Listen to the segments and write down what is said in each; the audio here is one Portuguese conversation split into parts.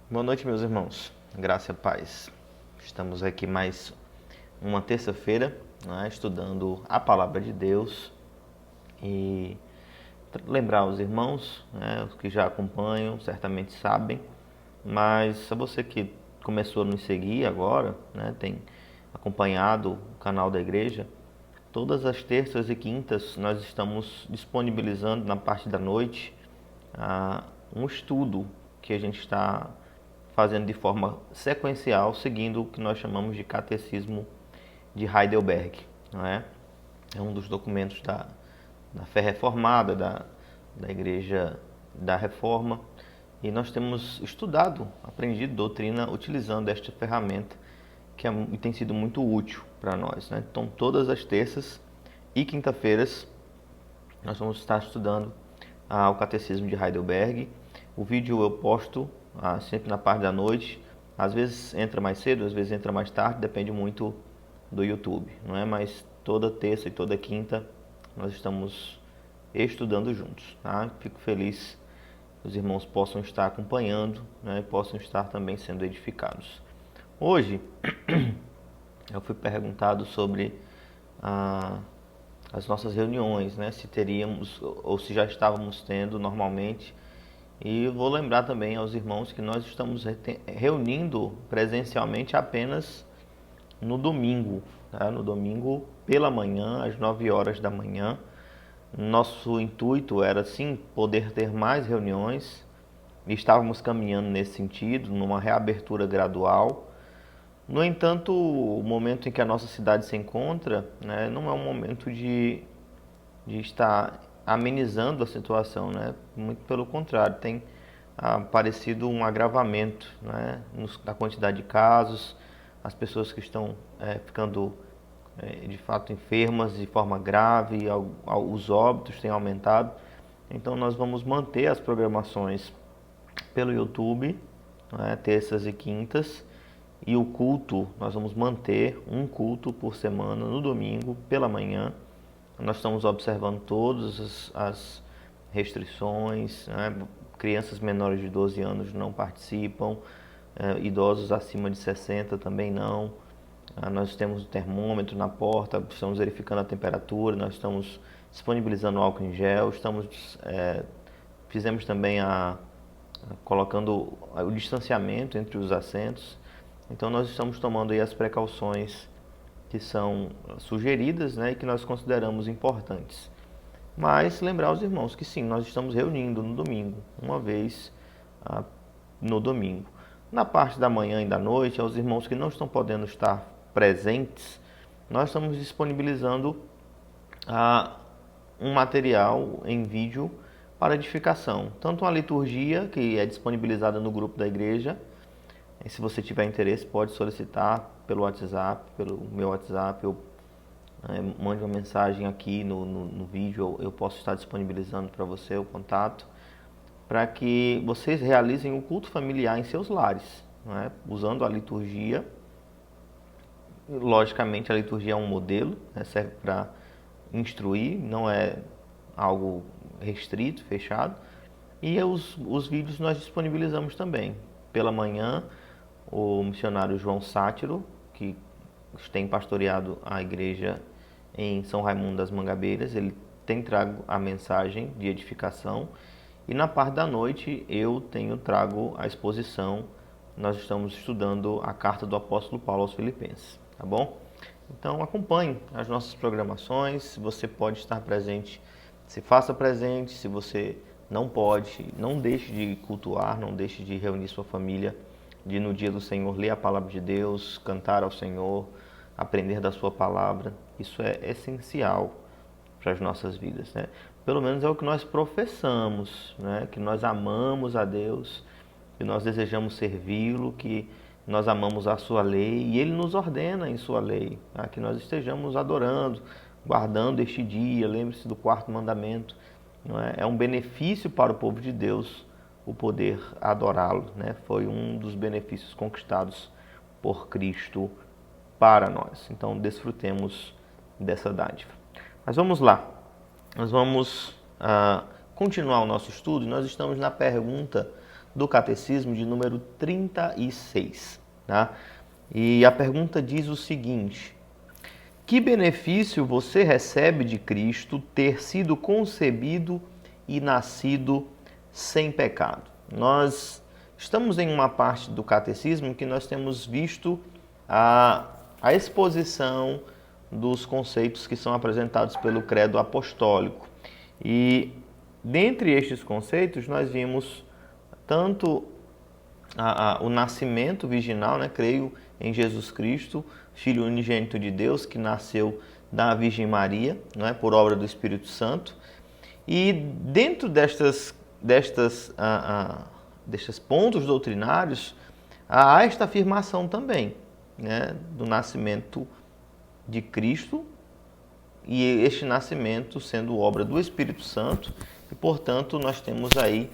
Boa noite, meus irmãos. Graça e paz. Estamos aqui mais uma terça-feira, né, estudando a Palavra de Deus e lembrar os irmãos, né, os que já acompanham, certamente sabem, mas a você que começou a nos seguir agora, né, tem acompanhado o canal da igreja, todas as terças e quintas nós estamos disponibilizando na parte da noite um estudo que a gente está fazendo de forma sequencial, seguindo o que nós chamamos de Catecismo de Heidelberg. Não é? É um dos documentos da fé reformada, da Igreja da Reforma, e nós temos estudado, aprendido doutrina utilizando esta ferramenta que tem sido muito útil para nós. Né? Então, todas as terças e quinta-feiras nós vamos estar estudando o Catecismo de Heidelberg. O vídeo eu posto sempre na parte da noite. Às vezes entra mais cedo, às vezes entra mais tarde, depende muito do YouTube, não é? Mas toda terça e toda quinta nós estamos estudando juntos, tá? Fico feliz que os irmãos possam estar acompanhando, né? E possam estar também sendo edificados. Hoje eu fui perguntado sobre as nossas reuniões, né? Se teríamos ou se já estávamos tendo normalmente. E vou lembrar também aos irmãos que nós estamos reunindo presencialmente apenas no domingo, tá? No domingo pela manhã, às 9 horas da manhã. Nosso intuito era sim poder ter mais reuniões e estávamos caminhando nesse sentido, numa reabertura gradual. No entanto, o momento em que a nossa cidade se encontra, né, não é um momento de estar amenizando a situação, né? Muito pelo contrário, tem aparecido um agravamento, né, na quantidade de casos, as pessoas que estão ficando de fato enfermas de forma grave, os óbitos têm aumentado. Então nós vamos manter as programações pelo YouTube, né, terças e quintas, e o culto, nós vamos manter um culto por semana no domingo pela manhã. Nós estamos observando todas as restrições, né? Crianças menores de 12 anos não participam, idosos acima de 60 também não. Nós temos o termômetro na porta, estamos verificando a temperatura, nós estamos disponibilizando álcool em gel, fizemos também colocando o distanciamento entre os assentos. Então nós estamos tomando aí as precauções que são sugeridas, né, e que nós consideramos importantes. Mas lembrar aos irmãos que sim, nós estamos reunindo no domingo, uma vez no domingo. Na parte da manhã e da noite, aos irmãos que não estão podendo estar presentes, nós estamos disponibilizando um material em vídeo para edificação. Tanto uma liturgia, que é disponibilizada no grupo da igreja, e se você tiver interesse, pode solicitar pelo WhatsApp, pelo meu WhatsApp, mande uma mensagem aqui no vídeo, eu posso estar disponibilizando para você o contato, para que vocês realizem o culto familiar em seus lares, né? Usando a liturgia. Logicamente a liturgia é um modelo, né? Serve para instruir, não é algo restrito, fechado. E os vídeos nós disponibilizamos também. Pela manhã, o missionário João Sátiro, que tem pastoreado a igreja em São Raimundo das Mangabeiras, ele tem trago a mensagem de edificação, e na parte da noite eu tenho trago a exposição. Nós estamos estudando a carta do apóstolo Paulo aos Filipenses, tá bom? Então acompanhe as nossas programações. Se você pode estar presente, se faça presente. Se você não pode, não deixe de cultuar, não deixe de reunir sua família, de no dia do Senhor ler a palavra de Deus, cantar ao Senhor, aprender da sua palavra. Isso é essencial para as nossas vidas, né? Pelo menos é o que nós professamos, né? Que nós amamos a Deus, que nós desejamos servi-lo, que nós amamos a sua lei, e ele nos ordena em sua lei, tá? Que nós estejamos adorando, guardando este dia, lembre-se do quarto mandamento. Não é? É um benefício para o povo de Deus o poder adorá-lo, né? Foi um dos benefícios conquistados por Cristo para nós. Então, desfrutemos dessa dádiva. Mas vamos lá. Nós vamos continuar o nosso estudo. Nós estamos na pergunta do Catecismo de número 36. Tá? E a pergunta diz o seguinte: que benefício você recebe de Cristo ter sido concebido e nascido sem pecado? Nós estamos em uma parte do Catecismo que nós temos visto a exposição dos conceitos que são apresentados pelo Credo Apostólico. E dentre estes conceitos nós vimos tanto o nascimento virginal, né? Creio em Jesus Cristo, Filho unigênito de Deus, que nasceu da Virgem Maria, não é? Por obra do Espírito Santo. E dentro destes pontos doutrinários, há esta afirmação também, né? Do nascimento de Cristo, e este nascimento sendo obra do Espírito Santo, e portanto nós temos aí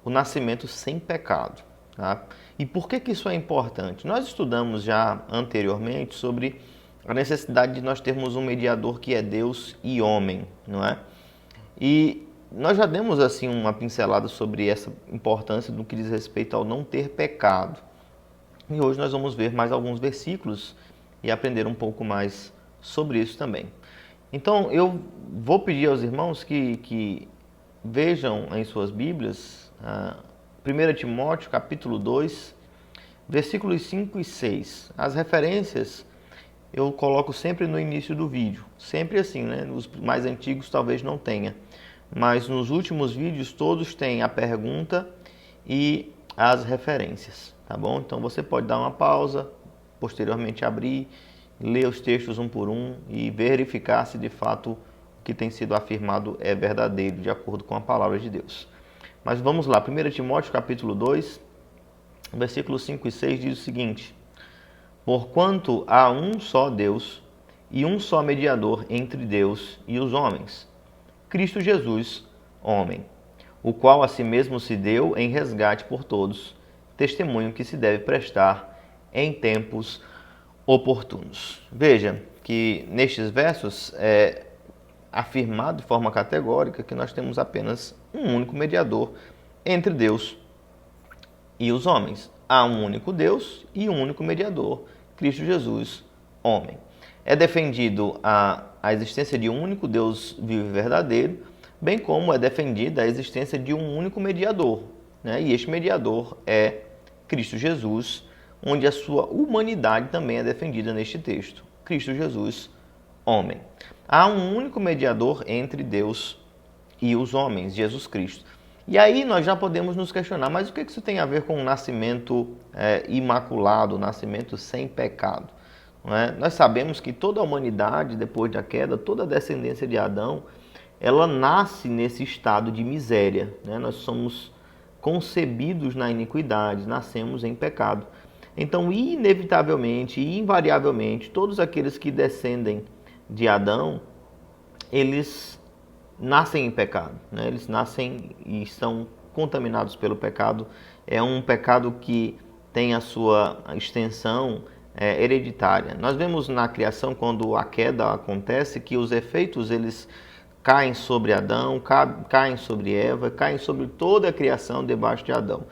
o nascimento sem pecado. Tá? E por que isso é importante? Nós estudamos já anteriormente sobre a necessidade de nós termos um mediador que é Deus e homem, não é? E nós já demos assim uma pincelada sobre essa importância no que diz respeito ao não ter pecado. E hoje nós vamos ver mais alguns versículos e aprender um pouco mais sobre isso também. Então eu vou pedir aos irmãos que vejam em suas Bíblias 1 Timóteo capítulo 2, versículos 5 e 6. As referências eu coloco sempre no início do vídeo. Sempre assim, né? Os mais antigos talvez não tenha. Mas nos últimos vídeos todos têm a pergunta e as referências. Tá bom? Então você pode dar uma pausa, posteriormente abrir, ler os textos um por um e verificar se de fato o que tem sido afirmado é verdadeiro, de acordo com a palavra de Deus. Mas vamos lá, 1 Timóteo capítulo 2, versículos 5 e 6 diz o seguinte: porquanto há um só Deus e um só mediador entre Deus e os homens, Cristo Jesus, homem, o qual a si mesmo se deu em resgate por todos, testemunho que se deve prestar em tempos oportunos. Veja que nestes versos é afirmado de forma categórica que nós temos apenas um único mediador entre Deus e os homens. Há um único Deus e um único mediador, Cristo Jesus, homem. É defendido a existência de um único Deus vivo e verdadeiro, bem como é defendida a existência de um único mediador, né? E este mediador é Cristo Jesus, onde a sua humanidade também é defendida neste texto. Cristo Jesus, homem. Há um único mediador entre Deus e os homens, Jesus Cristo. E aí nós já podemos nos questionar, mas o que isso tem a ver com o nascimento imaculado, o nascimento sem pecado? Não é? Nós sabemos que toda a humanidade, depois da queda, toda a descendência de Adão, ela nasce nesse estado de miséria, né? Nós somos concebidos na iniquidade, nascemos em pecado. Então, inevitavelmente e invariavelmente, todos aqueles que descendem de Adão, eles nascem em pecado, né? Eles nascem e são contaminados pelo pecado. É um pecado que tem a sua extensão hereditária. Nós vemos na criação, quando a queda acontece, que os efeitos eles caem sobre Adão, caem sobre Eva, caem sobre toda a criação debaixo de Adão.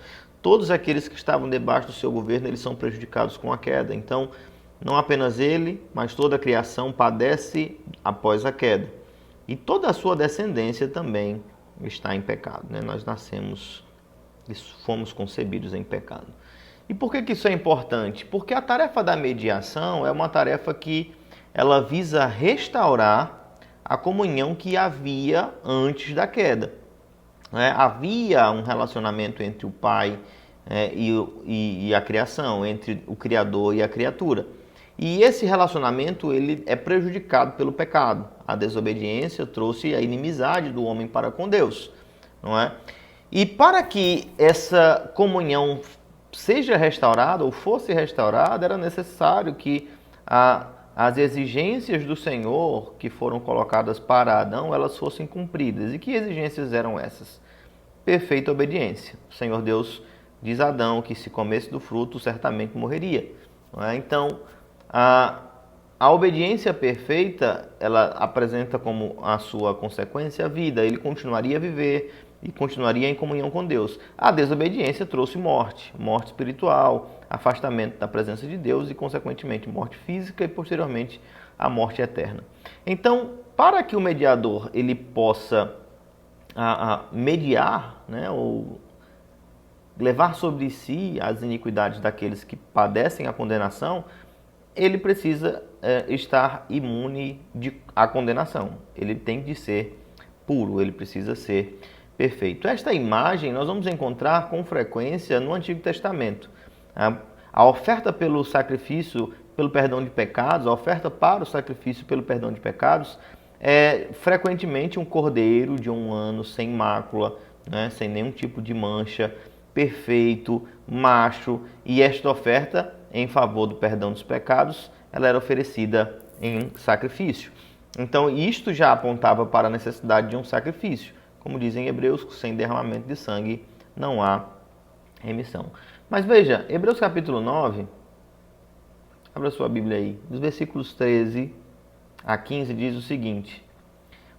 Todos aqueles que estavam debaixo do seu governo, eles são prejudicados com a queda. Então, não apenas ele, mas toda a criação padece após a queda. E toda a sua descendência também está em pecado, né? Nós nascemos e fomos concebidos em pecado. E por que isso é importante? Porque a tarefa da mediação é uma tarefa que ela visa restaurar a comunhão que havia antes da queda. Havia um relacionamento entre o Pai e a criação, entre o Criador e a criatura. E esse relacionamento ele é prejudicado pelo pecado. A desobediência trouxe a inimizade do homem para com Deus, não é? E para que essa comunhão seja restaurada ou fosse restaurada, era necessário que as exigências do Senhor que foram colocadas para Adão, elas fossem cumpridas. E que exigências eram essas? Perfeita obediência. O Senhor Deus diz a Adão que se comesse do fruto, certamente morreria. Não é? Então, a obediência perfeita, ela apresenta como a sua consequência a vida. Ele continuaria a viver e continuaria em comunhão com Deus. A desobediência trouxe morte, morte espiritual, afastamento da presença de Deus e, consequentemente, morte física e, posteriormente, a morte eterna. Então, para que o mediador ele possa mediar, né, ou levar sobre si as iniquidades daqueles que padecem a condenação, ele precisa estar imune à condenação. Ele tem de ser puro, ele precisa ser perfeito. Esta imagem nós vamos encontrar com frequência no Antigo Testamento. A oferta pelo sacrifício, pelo perdão de pecados, a oferta para o sacrifício pelo perdão de pecados, é frequentemente um cordeiro de 1 ano, sem mácula, né, sem nenhum tipo de mancha, perfeito, macho, e esta oferta em favor do perdão dos pecados, ela era oferecida em sacrifício. Então, isto já apontava para a necessidade de um sacrifício. Como dizem Hebreus, sem derramamento de sangue não há remissão. Mas veja, Hebreus capítulo 9, abra sua Bíblia aí, dos versículos 13 a 15 diz o seguinte: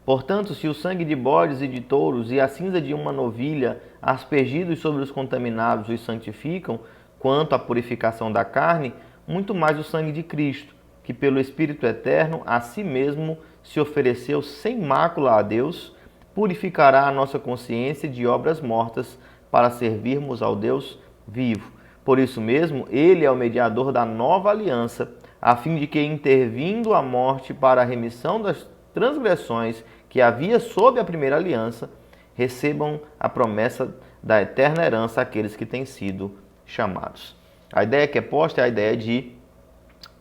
portanto, se o sangue de bodes e de touros e a cinza de uma novilha, aspergidos sobre os contaminados, os santificam, quanto à purificação da carne, muito mais o sangue de Cristo, que pelo Espírito Eterno a si mesmo se ofereceu sem mácula a Deus, purificará a nossa consciência de obras mortas para servirmos ao Deus vivo. Por isso mesmo, ele é o mediador da nova aliança, a fim de que, intervindo a morte para a remissão das transgressões que havia sob a primeira aliança, recebam a promessa da eterna herança àqueles que têm sido chamados. A ideia que é posta é a ideia de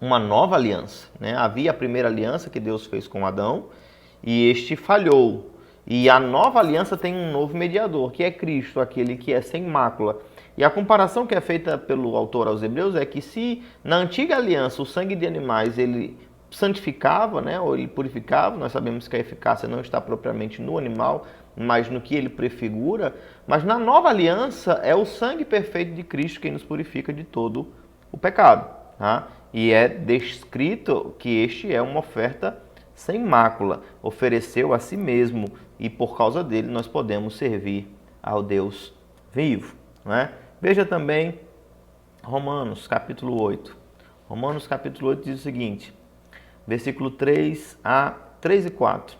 uma nova aliança, né? Havia a primeira aliança que Deus fez com Adão e este falhou. E a nova aliança tem um novo mediador, que é Cristo, aquele que é sem mácula. E a comparação que é feita pelo autor aos Hebreus é que se na antiga aliança o sangue de animais ele santificava, né, ou ele purificava, nós sabemos que a eficácia não está propriamente no animal, mas no que ele prefigura, mas na nova aliança é o sangue perfeito de Cristo quem nos purifica de todo o pecado. Tá? E é descrito que este é uma oferta sem mácula, ofereceu a si mesmo e por causa dele nós podemos servir ao Deus vivo. Né? Veja também Romanos capítulo 8. Romanos capítulo 8 diz o seguinte, versículo 3 e 4.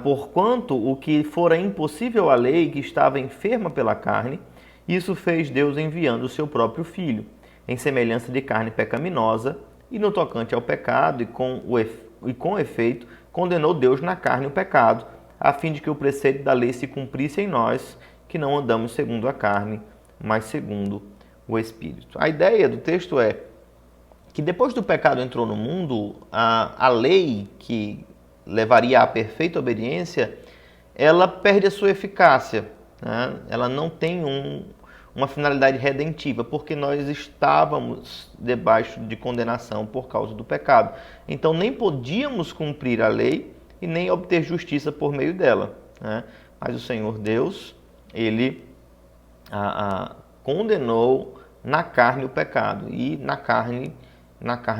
Porquanto o que fora impossível à lei, que estava enferma pela carne, isso fez Deus enviando o seu próprio Filho, em semelhança de carne pecaminosa, e no tocante ao pecado, e com efeito, condenou Deus na carne o pecado, a fim de que o preceito da lei se cumprisse em nós, que não andamos segundo a carne, mas segundo o Espírito. A ideia do texto é que depois do pecado entrou no mundo, a lei que levaria à perfeita obediência, ela perde a sua eficácia, né? Ela não tem uma finalidade redentiva, porque nós estávamos debaixo de condenação por causa do pecado. Então nem podíamos cumprir a lei e nem obter justiça por meio dela, né? Mas o Senhor Deus, ele condenou na carne o pecado e na carne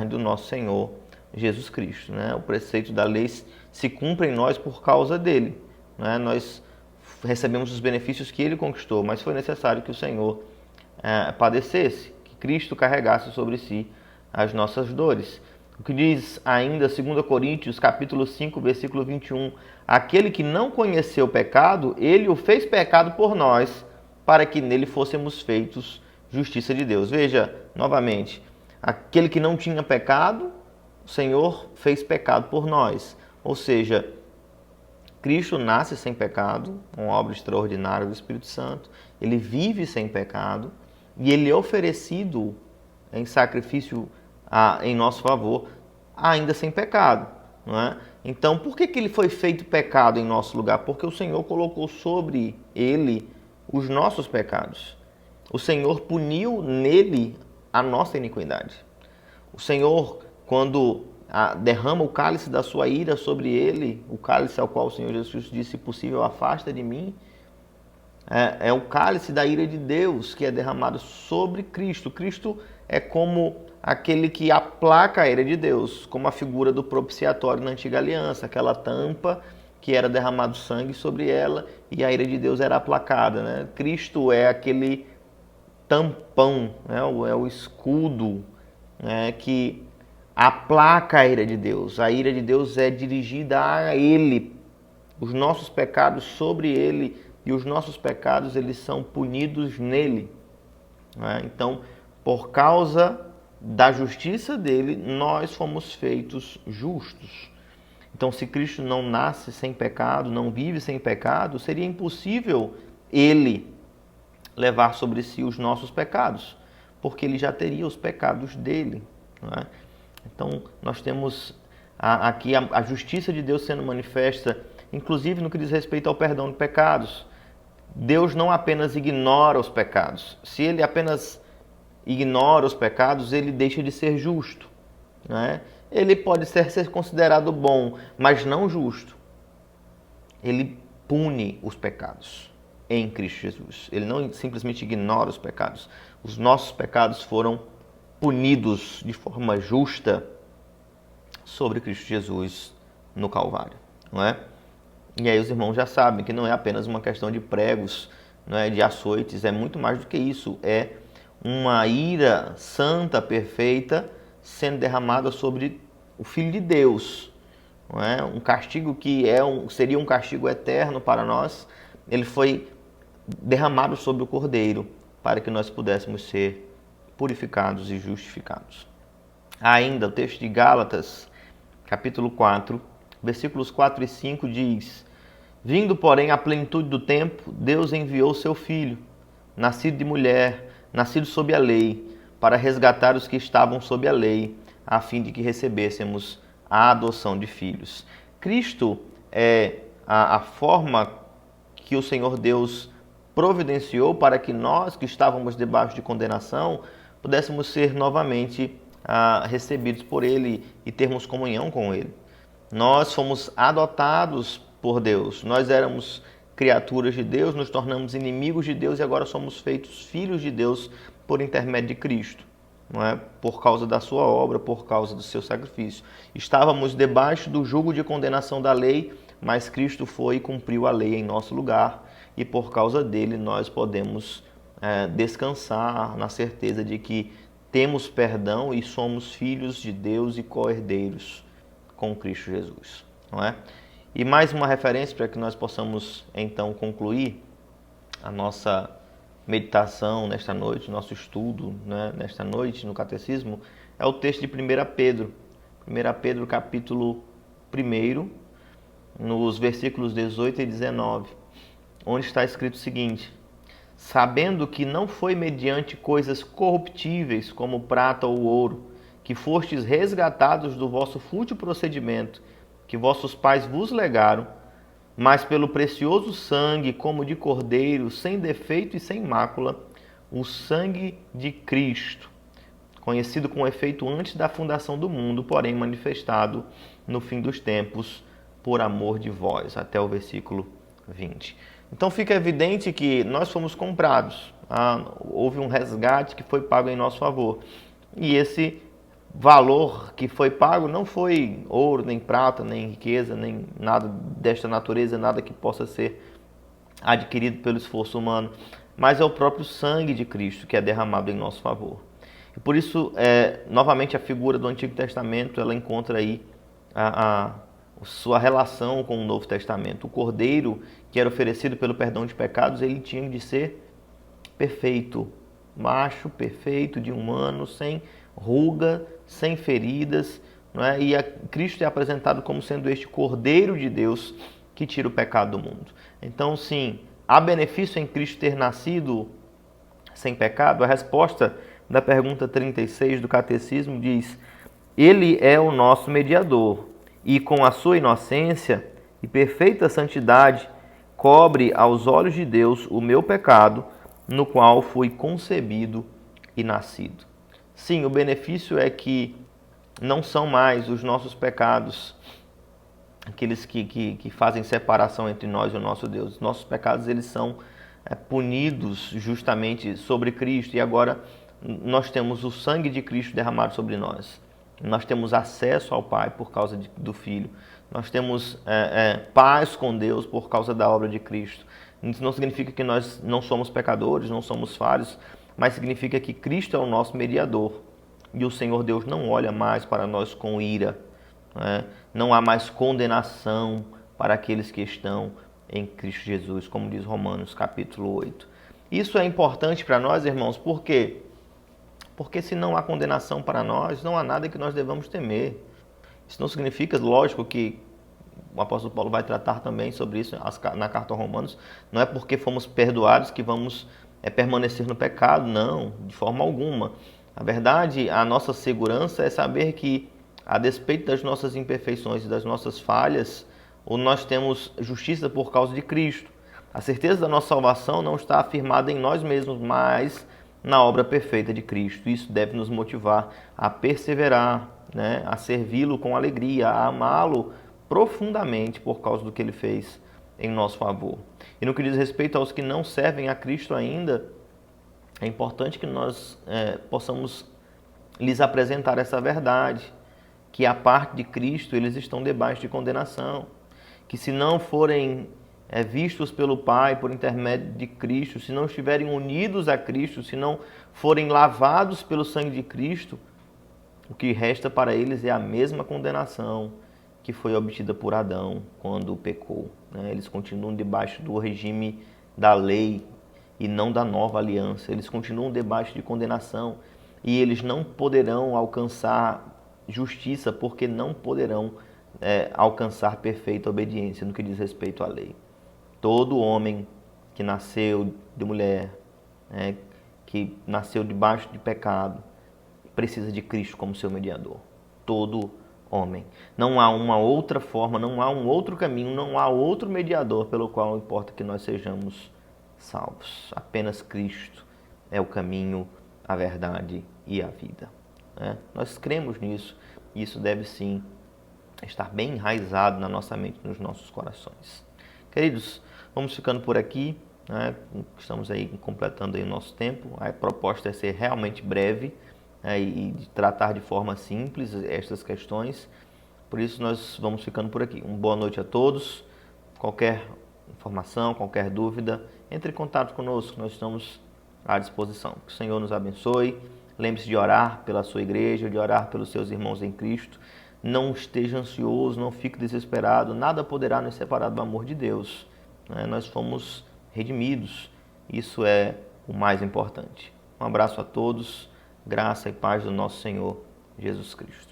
do nosso Senhor Jesus Cristo, né? O preceito da lei se cumpre em nós por causa dele, né? Nós recebemos os benefícios que ele conquistou, mas foi necessário que o Senhor padecesse, que Cristo carregasse sobre si as nossas dores. O que diz ainda 2 Coríntios, capítulo 5, versículo 21, aquele que não conheceu o pecado, ele o fez pecado por nós, para que nele fôssemos feitos justiça de Deus. Veja, novamente, aquele que não tinha pecado, o Senhor fez pecado por nós. Ou seja, Cristo nasce sem pecado, uma obra extraordinária do Espírito Santo. Ele vive sem pecado e ele é oferecido em sacrifício em nosso favor, ainda sem pecado. Não é? Então, por que ele foi feito pecado em nosso lugar? Porque o Senhor colocou sobre ele os nossos pecados. O Senhor puniu nele a nossa iniquidade. O Senhor, quando derrama o cálice da sua ira sobre ele, o cálice ao qual o Senhor Jesus disse, se possível, afasta de mim. É o cálice da ira de Deus que é derramado sobre Cristo. Cristo é como aquele que aplaca a ira de Deus, como a figura do propiciatório na antiga aliança, aquela tampa que era derramado sangue sobre ela e a ira de Deus era aplacada, né? Cristo é aquele tampão, né? É o escudo, né? Que aplaca a ira de Deus. A ira de Deus é dirigida a Ele, os nossos pecados sobre Ele, e os nossos pecados eles são punidos nele, né? Então, por causa da justiça dele, nós fomos feitos justos. Então, se Cristo não nasce sem pecado, não vive sem pecado, seria impossível ele levar sobre si os nossos pecados, porque ele já teria os pecados dele, né? Então, nós temos aqui a justiça de Deus sendo manifesta, inclusive no que diz respeito ao perdão de pecados. Deus não apenas ignora os pecados. Se ele apenas ignora os pecados, ele deixa de ser justo, né? Ele pode ser considerado bom, mas não justo. Ele pune os pecados em Cristo Jesus. Ele não simplesmente ignora os pecados. Os nossos pecados foram punidos de forma justa sobre Cristo Jesus no Calvário, não é? E aí os irmãos já sabem que não é apenas uma questão de pregos, não é, de açoites, é muito mais do que isso. É uma ira santa, perfeita, sendo derramada sobre o Filho de Deus. Não é? Um castigo que seria um castigo eterno para nós, ele foi derramado sobre o Cordeiro, para que nós pudéssemos ser purificados e justificados. Ainda o texto de Gálatas, capítulo 4, versículos 4 e 5 diz: vindo, porém, à plenitude do tempo, Deus enviou seu Filho, nascido de mulher, nascido sob a lei, para resgatar os que estavam sob a lei, a fim de que recebêssemos a adoção de filhos. Cristo é a forma que o Senhor Deus providenciou para que nós, que estávamos debaixo de condenação, pudéssemos ser novamente recebidos por Ele e termos comunhão com Ele. Nós fomos adotados por Deus. Nós éramos criaturas de Deus, nos tornamos inimigos de Deus e agora somos feitos filhos de Deus por intermédio de Cristo, não é? Por causa da sua obra, por causa do seu sacrifício. Estávamos debaixo do jugo de condenação da lei, mas Cristo foi e cumpriu a lei em nosso lugar e por causa dele nós podemos descansar na certeza de que temos perdão e somos filhos de Deus e co-herdeiros com Cristo Jesus, não é? E mais uma referência para que nós possamos então concluir a nossa meditação nesta noite, nosso estudo, né, nesta noite no Catecismo, é o texto de 1 Pedro. 1 Pedro capítulo 1, nos versículos 18 e 19, onde está escrito o seguinte: sabendo que não foi mediante coisas corruptíveis como prata ou ouro, que fostes resgatados do vosso fútil procedimento, que vossos pais vos legaram, mas pelo precioso sangue, como de cordeiro, sem defeito e sem mácula, o sangue de Cristo, conhecido com efeito antes da fundação do mundo, porém manifestado no fim dos tempos, por amor de vós, até o versículo 20. Então fica evidente que nós fomos comprados, houve um resgate que foi pago em nosso favor, e esse valor que foi pago não foi ouro, nem prata, nem riqueza, nem nada desta natureza, nada que possa ser adquirido pelo esforço humano, mas é o próprio sangue de Cristo que é derramado em nosso favor. E por isso, novamente, a figura do Antigo Testamento, ela encontra aí a sua relação com o Novo Testamento. O cordeiro que era oferecido pelo perdão de pecados, ele tinha de ser perfeito, macho, perfeito, de um ano, sem ruga, sem feridas, não é? E Cristo é apresentado como sendo este Cordeiro de Deus que tira o pecado do mundo. Então, sim, há benefício em Cristo ter nascido sem pecado? A resposta da pergunta 36 do Catecismo diz: ele é o nosso mediador e com a sua inocência e perfeita santidade cobre aos olhos de Deus o meu pecado, no qual fui concebido e nascido. Sim, o benefício é que não são mais os nossos pecados, aqueles que fazem separação entre nós e o nosso Deus. Os nossos pecados, eles são punidos justamente sobre Cristo, e agora nós temos o sangue de Cristo derramado sobre nós. Nós temos acesso ao Pai por causa do Filho. Nós temos paz com Deus por causa da obra de Cristo. Isso não significa que nós não somos pecadores, não somos falhos, mas significa que Cristo é o nosso mediador. E o Senhor Deus não olha mais para nós com ira. Não há mais condenação para aqueles que estão em Cristo Jesus, como diz Romanos capítulo 8. Isso é importante para nós, irmãos, por quê? Porque se não há condenação para nós, não há nada que nós devamos temer. Isso não significa, lógico, que o apóstolo Paulo vai tratar também sobre isso na carta aos Romanos, não é porque fomos perdoados que vamos permanecer no pecado, não, de forma alguma. Na verdade, a nossa segurança é saber que, a despeito das nossas imperfeições e das nossas falhas, nós temos justiça por causa de Cristo. A certeza da nossa salvação não está afirmada em nós mesmos, mas na obra perfeita de Cristo. Isso deve nos motivar a perseverar, a servi-lo com alegria, a amá-lo profundamente por causa do que ele fez em nosso favor. E no que diz respeito aos que não servem a Cristo ainda, é importante que nós possamos lhes apresentar essa verdade, que a parte de Cristo eles estão debaixo de condenação, que se não forem vistos pelo Pai por intermédio de Cristo, se não estiverem unidos a Cristo, se não forem lavados pelo sangue de Cristo, o que resta para eles é a mesma condenação que foi obtida por Adão quando pecou. Eles continuam debaixo do regime da lei e não da nova aliança. Eles continuam debaixo de condenação e eles não poderão alcançar justiça porque não poderão alcançar perfeita obediência no que diz respeito à lei. Todo homem que nasceu de mulher, que nasceu debaixo de pecado, precisa de Cristo como seu mediador. Todo homem. Não há uma outra forma, não há um outro caminho, não há outro mediador pelo qual importa que nós sejamos salvos. Apenas Cristo é o caminho, a verdade e a vida. Nós cremos nisso e isso deve sim estar bem enraizado na nossa mente, nos nossos corações. Queridos, vamos ficando por aqui. Estamos aí completando aí o nosso tempo. A proposta é ser realmente breve e de tratar de forma simples estas questões. Por isso nós vamos ficando por aqui. Uma boa noite a todos. Qualquer informação, qualquer dúvida, entre em contato conosco, nós estamos à disposição. Que o Senhor nos abençoe. Lembre-se de orar pela sua igreja, de orar pelos seus irmãos em Cristo. Não esteja ansioso, não fique desesperado. Nada poderá nos separar do amor de Deus. Nós fomos redimidos. Isso é o mais importante. Um abraço a todos. Graça e paz do nosso Senhor Jesus Cristo.